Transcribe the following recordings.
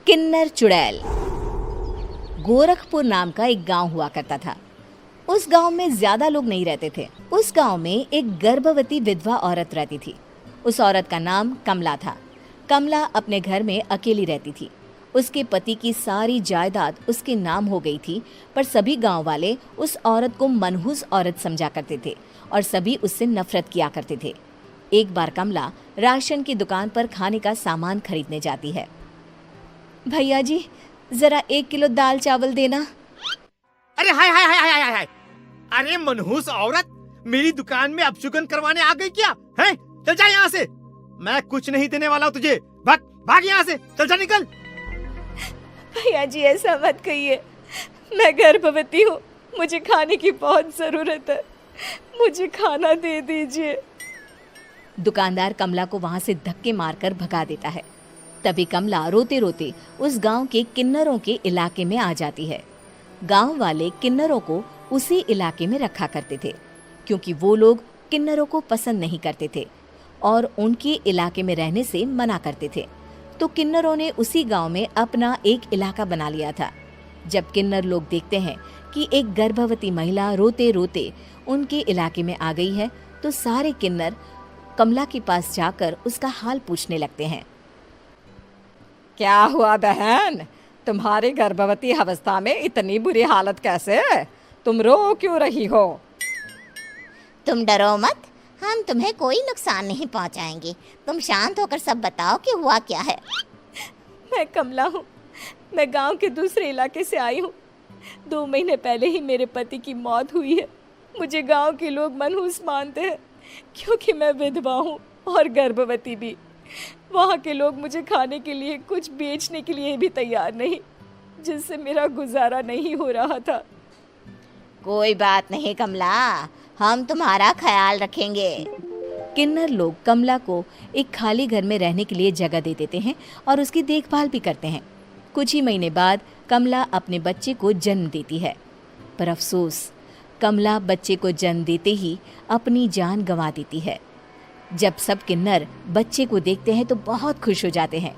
किन्नर चुड़ैल। गोरखपुर नाम का एक गांव हुआ करता था। उस गांव में ज्यादा लोग नहीं रहते थे। उस गांव में एक गर्भवती विधवा औरत रहती थी। उस औरत का नाम कमला था। कमला अपने घर में अकेली रहती थी। उसके पति की सारी जायदाद उसके नाम हो गई थी, पर सभी गांव वाले उस औरत को मनहूस औरत समझा करते थे और सभी उससे नफरत किया करते थे। एक बार कमला राशन की दुकान पर खाने का सामान खरीदने जाती है। भैया जी, जरा 1 किलो दाल चावल देना। अरे हाय हाय हाय हाय हाय हाय! अरे मनहूस औरत, मेरी दुकान में अपशुगन करवाने आ गई क्या? हैं? चल जा यहाँ से। मैं कुछ नहीं देने वाला हूँ तुझे। भाग भाग यहाँ से, चल जा, निकल। भैया जी, ऐसा मत कहिए। मैं गर्भवती हूँ, मुझे खाने की बहुत जरूरत है। मुझे खाना दे दीजिए। दुकानदार कमला को वहां से धक्के मारकर भगा देता है। तभी कमला रोते रोते उस गांव के किन्नरों के इलाके में आ जाती है। गांव वाले किन्नरों को उसी इलाके में रखा करते थे, क्योंकि वो लोग किन्नरों को पसंद नहीं करते थे और उनके इलाके में रहने से मना करते थे। तो किन्नरों ने उसी गांव में अपना एक इलाका बना लिया था। जब किन्नर लोग देखते हैं कि एक गर्भवती महिला रोते रोते उनके इलाके में आ गई है, तो सारे किन्नर कमला के पास जाकर उसका हाल पूछने लगते हैं। क्या हुआ बहन, तुम्हारी गर्भवती अवस्था में इतनी बुरी हालत कैसे है? तुम रो क्यों रही हो? तुम डरो मत, हम तुम्हें कोई नुकसान नहीं पहुंचाएंगे। तुम शांत होकर सब बताओ कि हुआ क्या है। मैं कमला हूँ। मैं गांव के दूसरे इलाके से आई हूँ। 2 महीने पहले ही मेरे पति की मौत हुई है। मुझे गांव के लोग मनहूस मानते हैं, क्योंकि मैं विधवा हूँ और गर्भवती भी। वहाँ के लोग मुझे खाने के लिए कुछ बेचने के लिए भी तैयार नहीं, जिससे मेरा गुजारा नहीं हो रहा था। कोई बात नहीं कमला, हम तुम्हारा ख्याल रखेंगे। किन्नर लोग कमला को एक खाली घर में रहने के लिए जगह दे देते हैं और उसकी देखभाल भी करते हैं। कुछ ही महीने बाद कमला अपने बच्चे को जन्म देती है, पर अफसोस, कमला बच्चे को जन्म देते ही अपनी जान गंवा देती है। जब सब किन्नर बच्चे को देखते हैं तो बहुत खुश हो जाते हैं,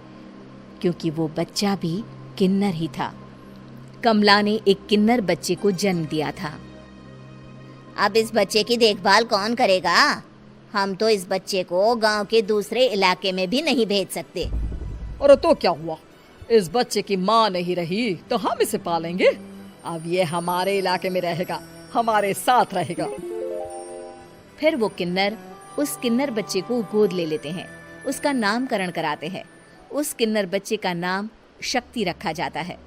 क्योंकि वो बच्चा भी किन्नर ही था। कमला ने एक किन्नर बच्चे को जन्म दिया था। अब इस बच्चे की देखभाल कौन करेगा? हम तो इस बच्चे को गांव के दूसरे इलाके में भी नहीं भेज सकते। और तो क्या हुआ, इस बच्चे की माँ नहीं रही तो हम इसे पालेंगे। अब ये हमारे इलाके में रहेगा, हमारे साथ रहेगा। फिर वो किन्नर उस किन्नर बच्चे को गोद ले लेते हैं, उसका नामकरण कराते हैं। उस किन्नर बच्चे का नाम शक्ति रखा जाता है।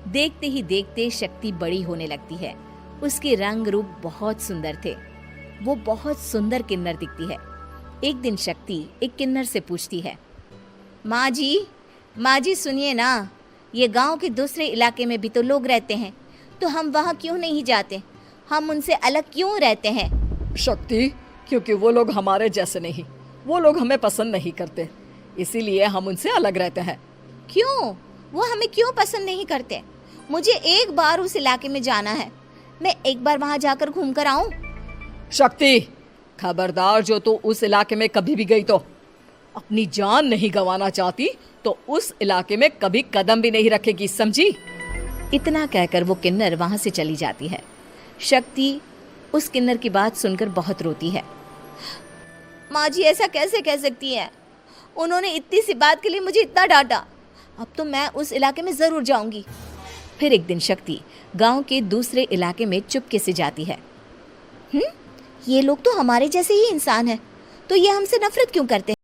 देखते ही देखते शक्ति बड़ी होने लगती है। उसके रंग रूप बहुत सुंदर थे। वो बहुत सुंदर किन्नर दिखती है। एक दिन शक्ति एक किन्नर से पूछती है, माँ जी सुनिए ना, ये गांव के दूसरे इलाके में भी तो लोग रहते हैं, तो हम वहाँ क्यों नहीं जाते? हम उनसे अलग क्यों रहते हैं? शक्ति, क्योंकि वो लोग हमारे जैसे नहीं, वो लोग हमें पसंद नहीं करते, इसीलिए हम उनसे अलग रहते हैं। क्यों? वो हमें क्यों पसंद नहीं करते? मुझे एक बार उस इलाके में जाना है। मैं एक बार वहाँ जाकर घूम कर आऊं। शक्ति, खबरदार, जो तू उस इलाके में कभी भी गई तो अपनी जान नहीं गंवाना चाहती तो उस इलाके में कभी कदम भी नहीं रखेगी, समझी? इतना कहकर वो किन्नर वहां से चली जाती है। शक्ति उस किन्नर की बात सुनकर बहुत रोती है। माँ जी, ऐसा कैसे कह सकती हैं? उन्होंने इतनी सी बात के लिए मुझे इतना डांटा। अब तो मैं उस इलाके में जरूर जाऊंगी। फिर एक दिन शक्ति गांव के दूसरे इलाके में चुपके से जाती है। ये लोग तो हमारे जैसे ही इंसान हैं, तो ये हमसे नफरत क्यों करते हैं?